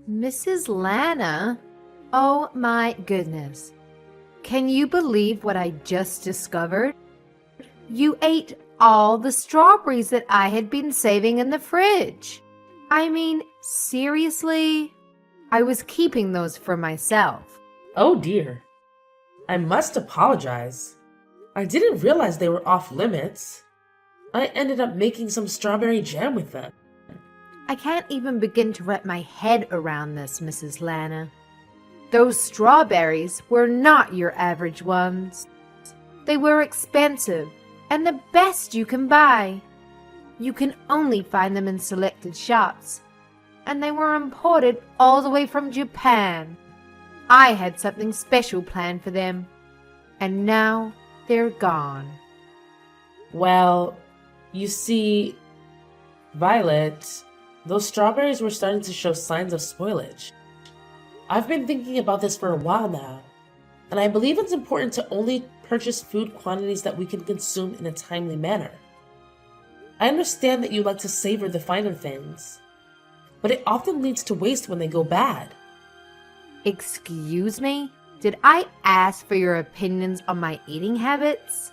Mrs. Lana? Oh my goodness. Can you believe what I just discovered? You ate all the strawberries that I had been saving in the fridge. I mean, seriously? I was keeping those for myself. Oh dear. I must apologize. I didn't realize they were off limits. I ended up making some strawberry jam with them. I can't even begin to wrap my head around this, Mrs. Lana. Those strawberries were not your average ones. They were expensive and the best you can buy. You can only find them in selected shops, and they were imported all the way from Japan. I had something special planned for them, and now they're gone. Well, you see, Violet, those strawberries were starting to show signs of spoilage. I've been thinking about this for a while now, and I believe it's important to only purchase food quantities that we can consume in a timely manner. I understand that you like to savor the finer things, but it often leads to waste when they go bad. Excuse me? Did I ask for your opinions on my eating habits?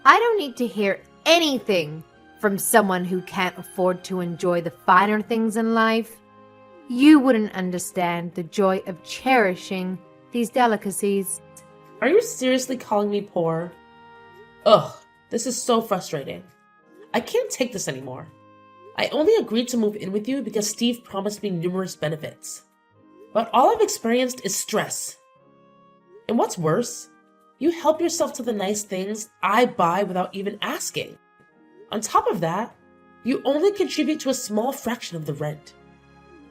I don't need to hear anything from someone who can't afford to enjoy the finer things in life. You wouldn't understand the joy of cherishing these delicacies. Are you seriously calling me poor? Ugh, this is so frustrating. I can't take this anymore. I only agreed to move in with you because Steve promised me numerous benefits. But all I've experienced is stress. And what's worse, you help yourself to the nice things I buy without even asking. On top of that, you only contribute to a small fraction of the rent.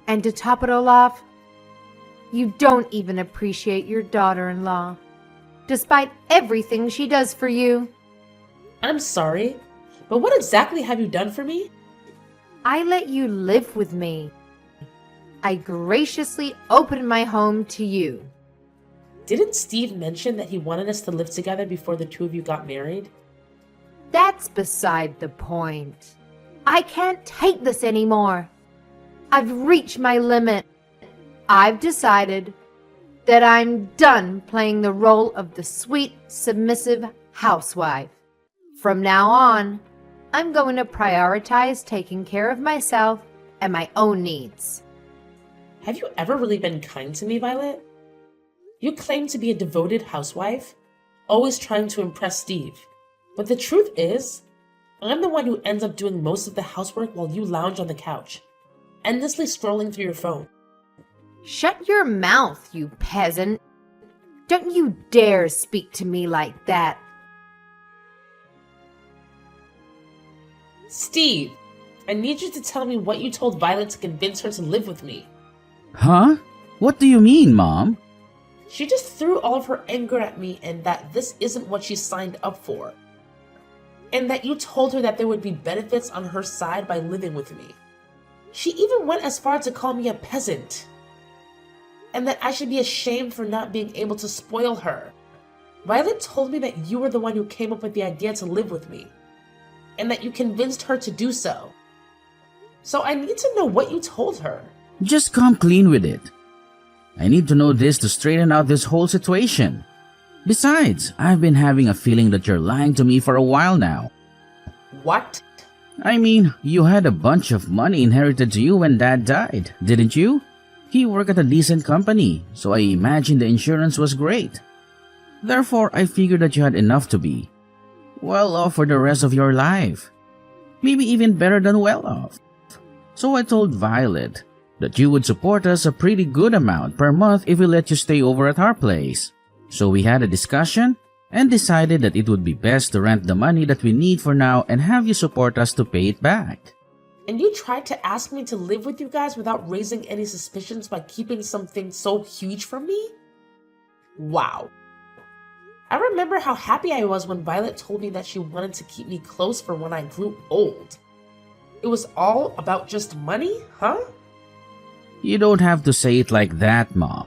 And to top it all off, you don't even appreciate your daughter-in-law, despite everything she does for you. I'm sorry, but what exactly have you done for me? I let you live with me. I graciously opened my home to you. Didn't Steve mention that he wanted us to live together before the two of you got married? That's beside the point. I can't take this anymore. I've reached my limit. I've decided that I'm done playing the role of the sweet, submissive housewife. From now on, I'm going to prioritize taking care of myself and my own needs. Have you ever really been kind to me, Violet? You claim to be a devoted housewife, always trying to impress Steve. But the truth is, I'm the one who ends up doing most of the housework while you lounge on the couch, endlessly scrolling through your phone. Shut your mouth, you peasant. Don't you dare speak to me like that. Steve, I need you to tell me what you told Violet to convince her to live with me. Huh? What do you mean, Mom? She just threw all of her anger at me and that this isn't what she signed up for. And that you told her that there would be benefits on her side by living with me. She even went as far to call me a peasant. And that I should be ashamed for not being able to spoil her. Violet told me that you were the one who came up with the idea to live with me. And that you convinced her to do so. So I need to know what you told her. Just come clean with it. I need to know this to straighten out this whole situation. Besides, I've been having a feeling that you're lying to me for a while now. What? I mean, you had a bunch of money inherited to you when Dad died, didn't you? He worked at a decent company, so I imagine the insurance was great. Therefore, I figured that you had enough to be well off for the rest of your life. Maybe even better than well off. So I told Violet that you would support us a pretty good amount per month if we let you stay over at our place. So we had a discussion and decided that it would be best to rent the money that we need for now and have you support us to pay it back. And you tried to ask me to live with you guys without raising any suspicions by keeping something so huge from me? Wow. I remember how happy I was when Violet told me that she wanted to keep me close for when I grew old. It was all about just money, huh? You don't have to say it like that, Mom.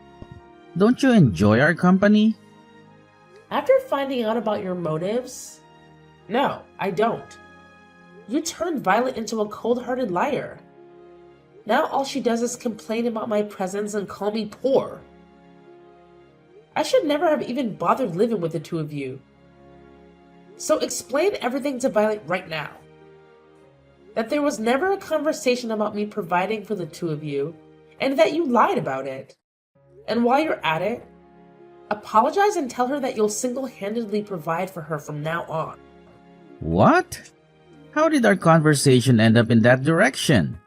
Don't you enjoy our company? After finding out about your motives, no, I don't. You turned Violet into a cold-hearted liar. Now all she does is complain about my presence and call me poor. I should never have even bothered living with the two of you. So explain everything to Violet right now. That there was never a conversation about me providing for the two of you, and that you lied about it. And while you're at it, apologize and tell her that you'll single-handedly provide for her from now on. What? How did our conversation end up in that direction?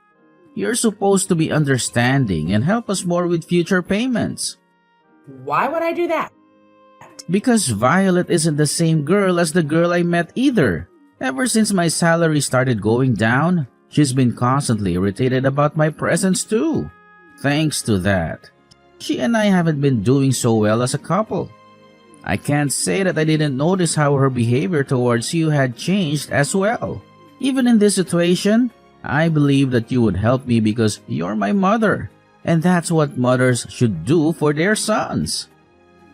You're supposed to be understanding and help us more with future payments. Why would I do that? Because Violet isn't the same girl as the girl I met either. Ever since my salary started going down, she's been constantly irritated about my presence too. Thanks to that, she and I haven't been doing so well as a couple. I can't say that I didn't notice how her behavior towards you had changed as well. Even in this situation, I believe that you would help me because you're my mother, and that's what mothers should do for their sons.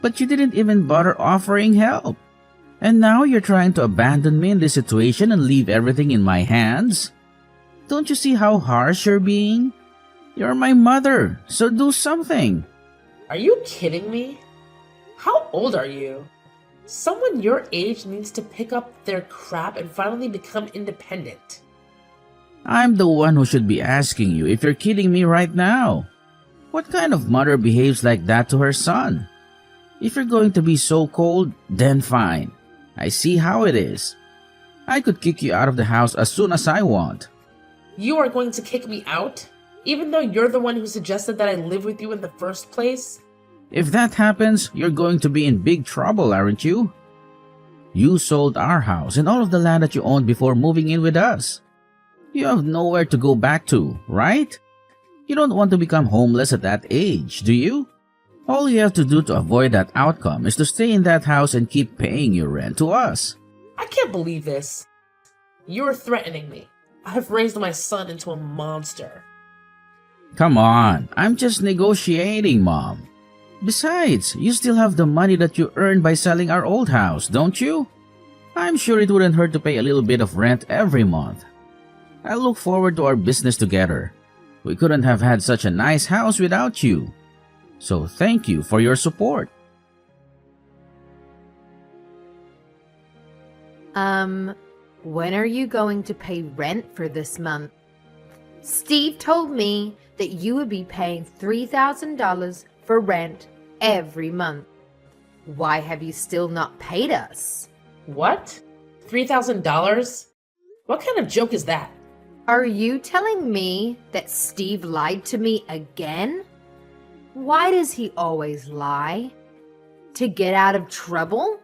But you didn't even bother offering help. And now you're trying to abandon me in this situation and leave everything in my hands? Don't you see how harsh you're being? You're my mother, so do something. Are you kidding me? How old are you? Someone your age needs to pick up their crap and finally become independent. I'm the one who should be asking you if you're kidding me right now. What kind of mother behaves like that to her son? If you're going to be so cold, then fine. I see how it is. I could kick you out of the house as soon as I want. You are going to kick me out? Even though you're the one who suggested that I live with you in the first place? If that happens, you're going to be in big trouble, aren't you? You sold our house and all of the land that you owned before moving in with us. You have nowhere to go back to, right? You don't want to become homeless at that age, do you? All you have to do to avoid that outcome is to stay in that house and keep paying your rent to us. I can't believe this. You're threatening me. I've raised my son into a monster. Come on, I'm just negotiating, Mom. Besides, you still have the money that you earned by selling our old house, don't you? I'm sure it wouldn't hurt to pay a little bit of rent every month. I look forward to our business together. We couldn't have had such a nice house without you. So thank you for your support. When are you going to pay rent for this month? Steve told me that you would be paying $3,000 for rent every month. Why have you still not paid us? What? $3,000? What kind of joke is that? Are you telling me that Steve lied to me again? Why does he always lie? To get out of trouble?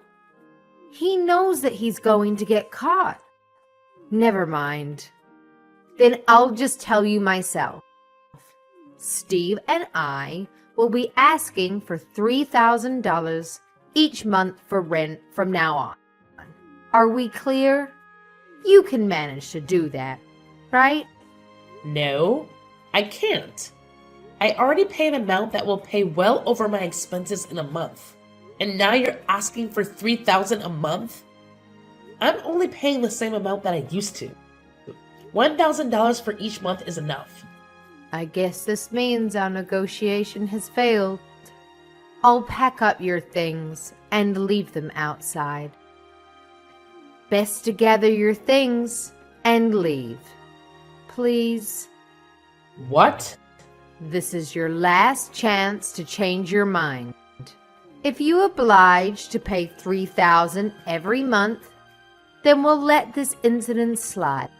He knows that he's going to get caught. Never mind. Then I'll just tell you myself. Steve and I will be asking for $3,000 each month for rent from now on. Are we clear? You can manage to do that, right? No, I can't. I already pay an amount that will pay well over my expenses in a month. And now you're asking for $3,000 a month? I'm only paying the same amount that I used to. $1,000 for each month is enough. I guess this means our negotiation has failed. I'll pack up your things and leave them outside. Best to gather your things and leave. Please. What? This is your last chance to change your mind. If you oblige to pay $3,000 every month, then we'll let this incident slide.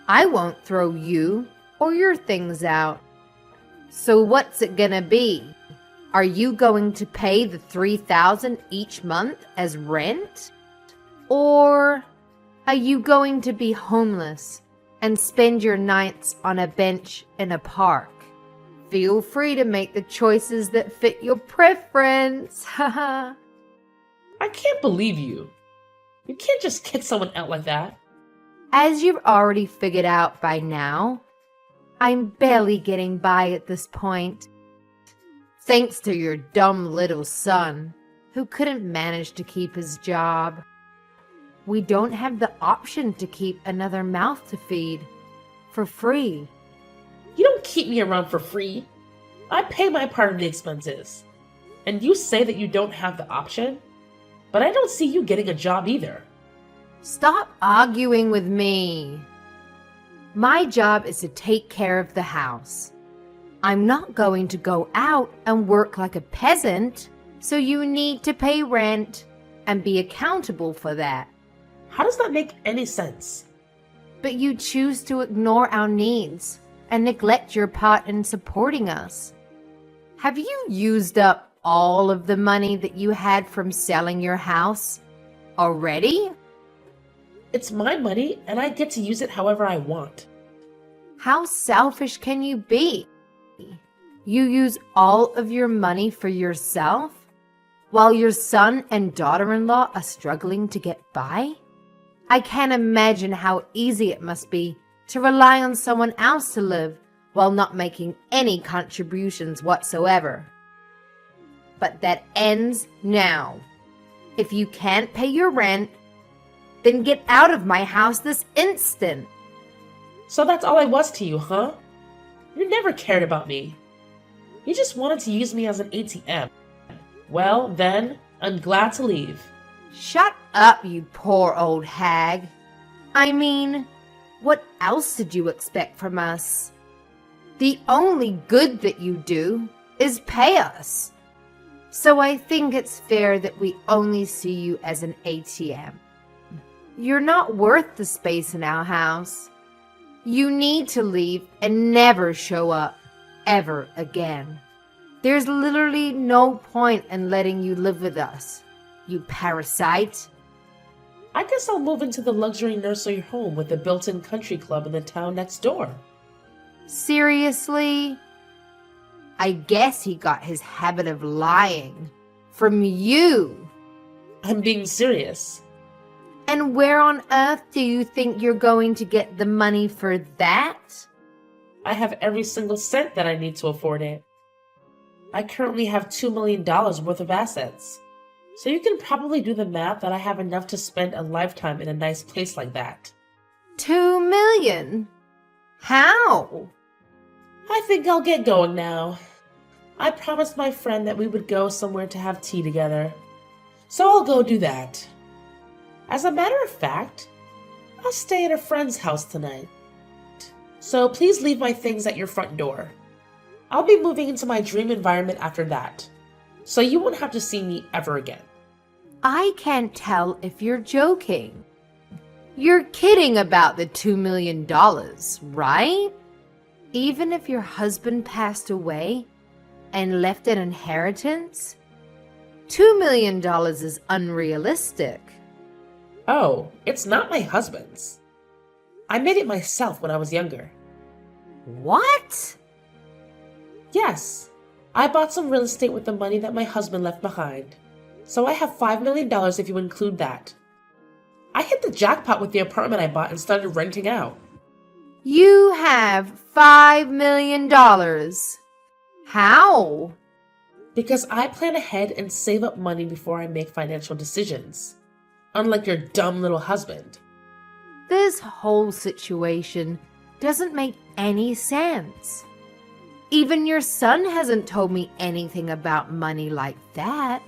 I won't throw you or your things out. So what's it gonna be? Are you going to pay the $3,000 each month as rent? Or are you going to be homeless and spend your nights on a bench in a park? Feel free to make the choices that fit your preference. I can't believe you. You can't just kick someone out like that. As you've already figured out by now, I'm barely getting by at this point. Thanks to your dumb little son, who couldn't manage to keep his job. We don't have the option to keep another mouth to feed for free. You don't keep me around for free. I pay my part of the expenses. And you say that you don't have the option? But I don't see you getting a job either. Stop arguing with me. My job is to take care of the house. I'm not going to go out and work like a peasant, so you need to pay rent and be accountable for that. How does that make any sense? But you choose to ignore our needs and neglect your part in supporting us. Have you used up all of the money that you had from selling your house already? It's my money, and I get to use it however I want. How selfish can you be? You use all of your money for yourself while your son and daughter-in-law are struggling to get by? I can't imagine how easy it must be to rely on someone else to live while not making any contributions whatsoever. But that ends now. If you can't pay your rent, then get out of my house this instant. So that's all I was to you, huh? You never cared about me. You just wanted to use me as an ATM. Well, then, I'm glad to leave. Shut up, you poor old hag. I mean, what else did you expect from us? The only good that you do is pay us. So I think it's fair that we only see you as an ATM. You're not worth the space in our house. You need to leave and never show up ever again. There's literally no point in letting you live with us, you parasite. I guess I'll move into the luxury nursery home with the built-in country club in the town next door. Seriously? I guess he got his habit of lying from you. I'm being serious. And where on earth do you think you're going to get the money for that? I have every single cent that I need to afford it. I currently have $2 million worth of assets. So you can probably do the math that I have enough to spend a lifetime in a nice place like that. 2 million? How? I think I'll get going now. I promised my friend that we would go somewhere to have tea together. So I'll go do that. As a matter of fact, I'll stay at a friend's house tonight. So please leave my things at your front door. I'll be moving into my dream environment after that, so you won't have to see me ever again. I can't tell if you're joking. You're kidding about the $2 million, right? Even if your husband passed away and left an inheritance, $2 million is unrealistic. Oh, it's not my husband's. I made it myself when I was younger. What? Yes, I bought some real estate with the money that my husband left behind. So I have $5 million if you include that. I hit the jackpot with the apartment I bought and started renting out. You have $5 million. How? Because I plan ahead and save up money before I make financial decisions. Unlike your dumb little husband. This whole situation doesn't make any sense. Even your son hasn't told me anything about money like that.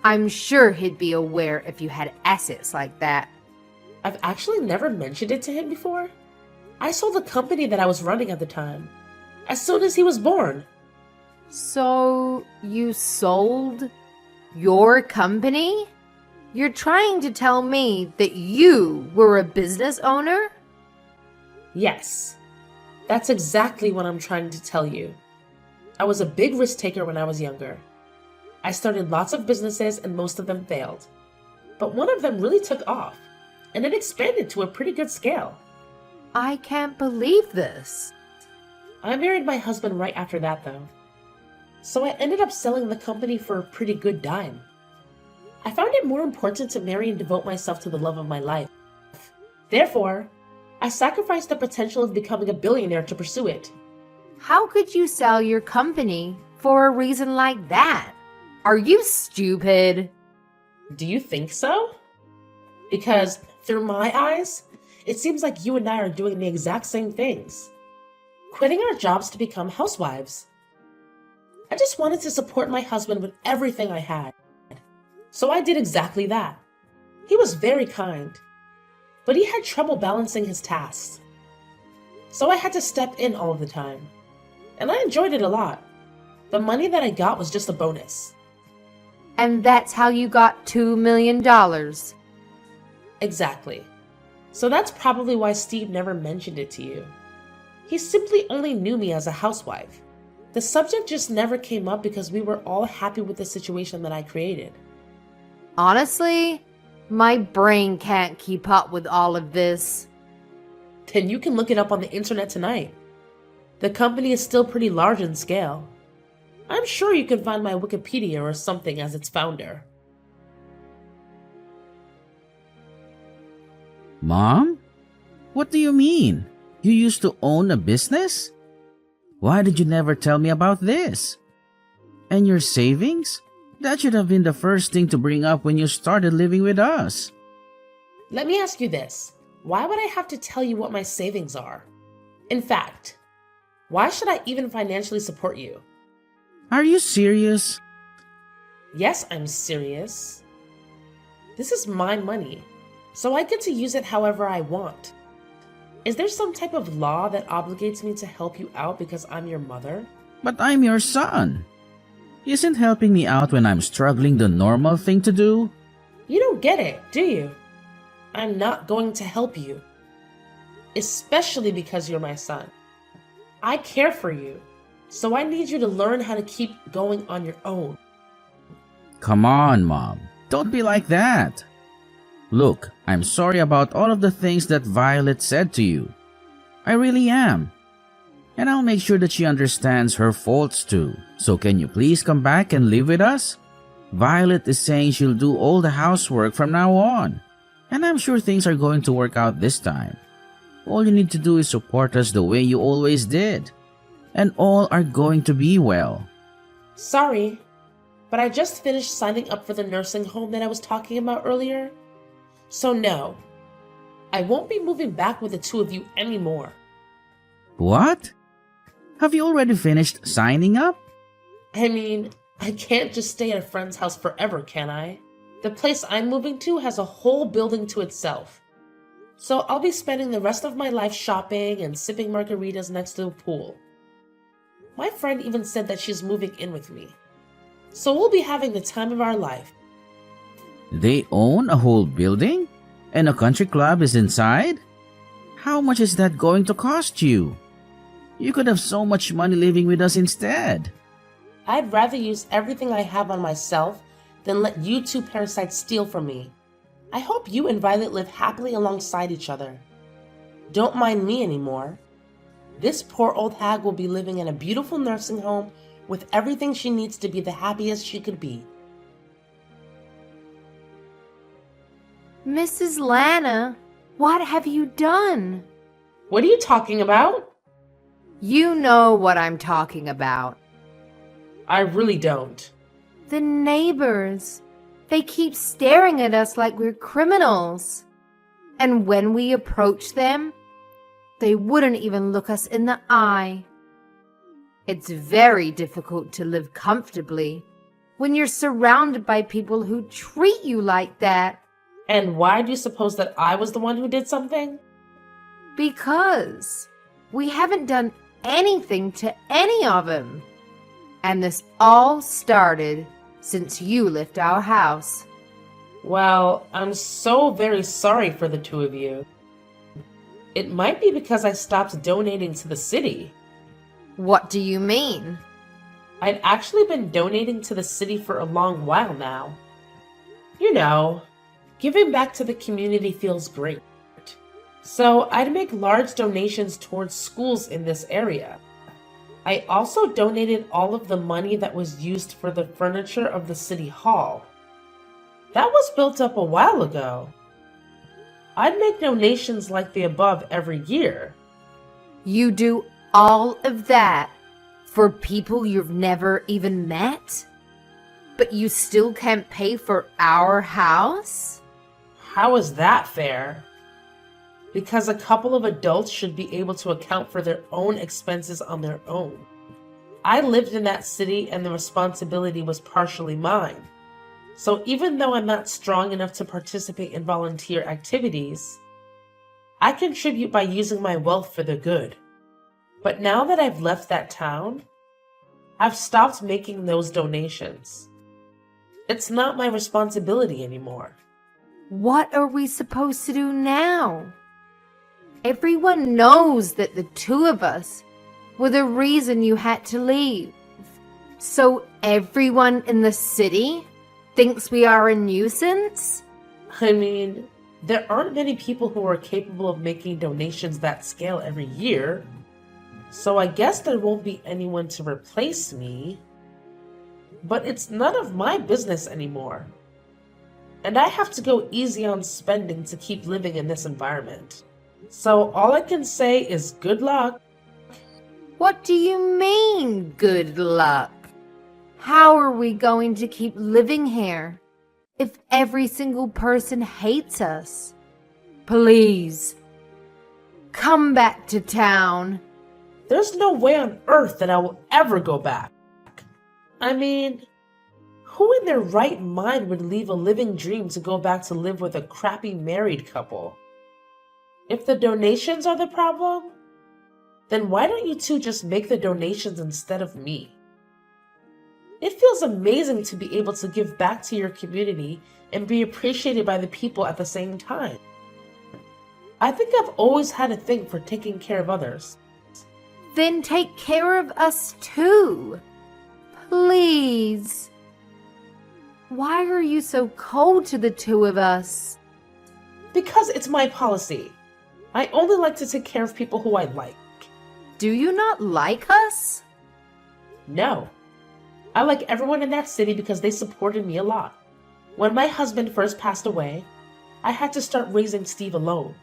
I'm sure he'd be aware if you had assets like that. I've actually never mentioned it to him before. I sold the company that I was running at the time, as soon as he was born. So you sold your company? You're trying to tell me that you were a business owner? Yes, that's exactly what I'm trying to tell you. I was a big risk taker when I was younger. I started lots of businesses and most of them failed. But one of them really took off, and it expanded to a pretty good scale. I can't believe this. I married my husband right after that, though. So I ended up selling the company for a pretty good dime. I found it more important to marry and devote myself to the love of my life. Therefore, I sacrificed the potential of becoming a billionaire to pursue it. How could you sell your company for a reason like that? Are you stupid? Do you think so? Because through my eyes, it seems like you and I are doing the exact same things. quitting our jobs to become housewives. I just wanted to support my husband with everything I had. So I did exactly that. He was very kind, but he had trouble balancing his tasks. So I had to step in all of the time. And I enjoyed it a lot. The money that I got was just a bonus. And that's how you got $2 million. Exactly. So that's probably why Steve never mentioned it to you. He simply only knew me as a housewife. The subject just never came up because we were all happy with the situation that I created. Honestly, my brain can't keep up with all of this. Then you can look it up on the internet tonight. The company is still pretty large in scale. I'm sure you can find my Wikipedia or something as its founder. Mom? What do you mean? You used to own a business? Why did you never tell me about this? And your savings? That should have been the first thing to bring up when you started living with us. Let me ask you this. Why would I have to tell you what my savings are? In fact, why should I even financially support you? Are you serious? Yes, I'm serious. This is my money, so I get to use it however I want. Is there some type of law that obligates me to help you out because I'm your mother? But I'm your son. Isn't helping me out when I'm struggling the normal thing to do? You don't get it, do you? I'm not going to help you. Especially because you're my son. I care for you, so I need you to learn how to keep going on your own. Come on, Mom. Don't be like that. Look, I'm sorry about all of the things that Violet said to you. I really am. And I'll make sure that she understands her faults too. So can you please come back and live with us? Violet is saying she'll do all the housework from now on. And I'm sure things are going to work out this time. All you need to do is support us the way you always did. And all are going to be well. Sorry, but I just finished signing up for the nursing home that I was talking about earlier. So no, I won't be moving back with the two of you anymore. What? Have you already finished signing up? I mean, I can't just stay at a friend's house forever, can I? The place I'm moving to has a whole building to itself. So I'll be spending the rest of my life shopping and sipping margaritas next to the pool. My friend even said that she's moving in with me. So we'll be having the time of our life. They own a whole building? And a country club is inside? How much is that going to cost you? You could have so much money living with us instead. I'd rather use everything I have on myself than let you two parasites steal from me. I hope you and Violet live happily alongside each other. Don't mind me anymore. This poor old hag will be living in a beautiful nursing home with everything she needs to be the happiest she could be. Mrs. Lana, what have you done? What are you talking about? You know what I'm talking about. I really don't. The neighbors. They keep staring at us like we're criminals. And when we approach them, they wouldn't even look us in the eye. It's very difficult to live comfortably when you're surrounded by people who treat you like that. And why do you suppose that I was the one who did something? Because we haven't done anything to any of them. And this all started since you left our house. Well, I'm so very sorry for the two of you. It might be because I stopped donating to the city. What do you mean? I'd actually been donating to the city for a long while now. You know, giving back to the community feels great. So I'd make large donations towards schools in this area. I also donated all of the money that was used for the furniture of the city hall. That was built up a while ago. I'd make donations like the above every year. You do all of that for people you've never even met? But you still can't pay for our house? How is that fair? because a couple of adults should be able to account for their own expenses on their own. I lived in that city and the responsibility was partially mine. So even though I'm not strong enough to participate in volunteer activities, I contribute by using my wealth for the good. But now that I've left that town, I've stopped making those donations. It's not my responsibility anymore. What are we supposed to do now? Everyone knows that the two of us were the reason you had to leave. So everyone in the city thinks we are a nuisance? I mean, there aren't many people who are capable of making donations that scale every year. So I guess there won't be anyone to replace me. But it's none of my business anymore. And I have to go easy on spending to keep living in this environment. So all I can say is good luck. What do you mean, good luck? How are we going to keep living here if every single person hates us? Please, come back to town. There's no way on earth that I will ever go back. I mean, who in their right mind would leave a living dream to go back to live with a crappy married couple? If the donations are the problem, then why don't you two just make the donations instead of me? It feels amazing to be able to give back to your community and be appreciated by the people at the same time. I think I've always had a thing for taking care of others. Then take care of us too. Please. Why are you so cold to the two of us? Because it's my policy. I only like to take care of people who I like. Do you not like us? No. I like everyone in that city because they supported me a lot. When my husband first passed away, I had to start raising Steve alone.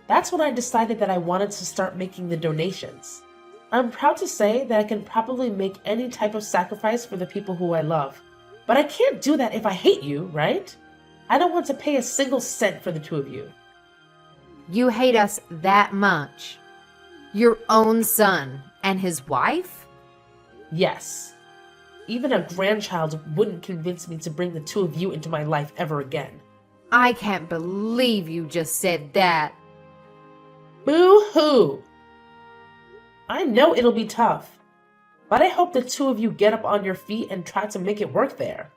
That's when I decided that I wanted to start making the donations. I'm proud to say that I can probably make any type of sacrifice for the people who I love. But I can't do that if I hate you, right? I don't want to pay a single cent for the two of you. You hate us that much? Your own son and his wife? Yes. Even a grandchild wouldn't convince me to bring the two of you into my life ever again. I can't believe you just said that. Boo-hoo! I know it'll be tough, but I hope the two of you get up on your feet and try to make it work there.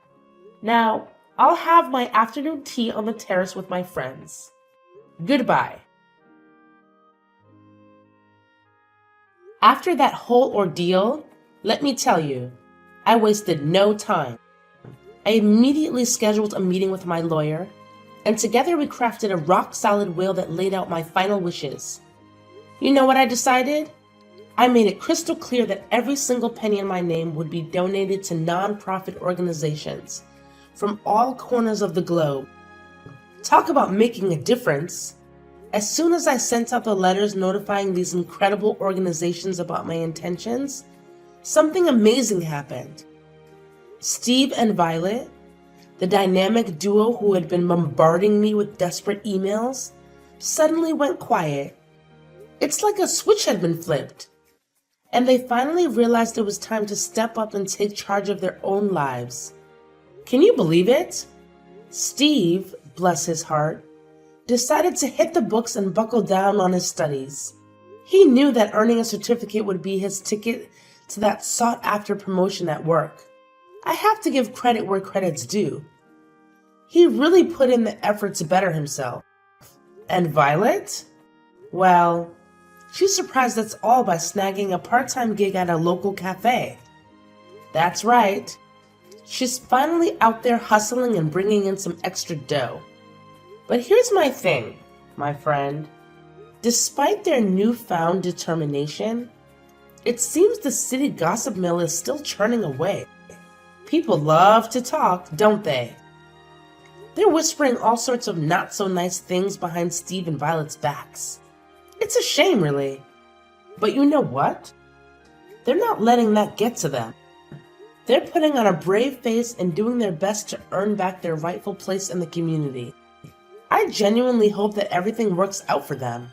Now, I'll have my afternoon tea on the terrace with my friends. Goodbye. After that whole ordeal, let me tell you, I wasted no time. I immediately scheduled a meeting with my lawyer, and together we crafted a rock-solid will that laid out my final wishes. You know what I decided? I made it crystal clear that every single penny in my name would be donated to non-profit organizations from all corners of the globe. Talk about making a difference. As soon as I sent out the letters notifying these incredible organizations about my intentions, something amazing happened. Steve and Violet, the dynamic duo who had been bombarding me with desperate emails, suddenly went quiet. It's like a switch had been flipped. And they finally realized it was time to step up and take charge of their own lives. Can you believe it? Steve, bless his heart, decided to hit the books and buckle down on his studies. He knew that earning a certificate would be his ticket to that sought-after promotion at work. I have to give credit where credit's due. He really put in the effort to better himself. And Violet? Well, she surprised us all by snagging a part-time gig at a local cafe. That's right. She's finally out there hustling and bringing in some extra dough. But here's my thing, my friend. Despite their newfound determination, it seems the city gossip mill is still churning away. People love to talk, don't they? They're whispering all sorts of not-so-nice things behind Steve and Violet's backs. It's a shame, really. But you know what? They're not letting that get to them. They're putting on a brave face and doing their best to earn back their rightful place in the community. I genuinely hope that everything works out for them.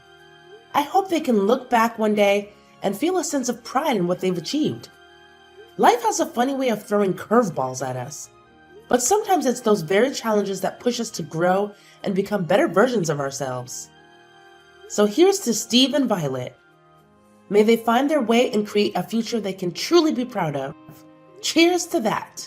I hope they can look back one day and feel a sense of pride in what they've achieved. Life has a funny way of throwing curveballs at us, but sometimes it's those very challenges that push us to grow and become better versions of ourselves. So here's to Steve and Violet. May they find their way and create a future they can truly be proud of. Cheers to that!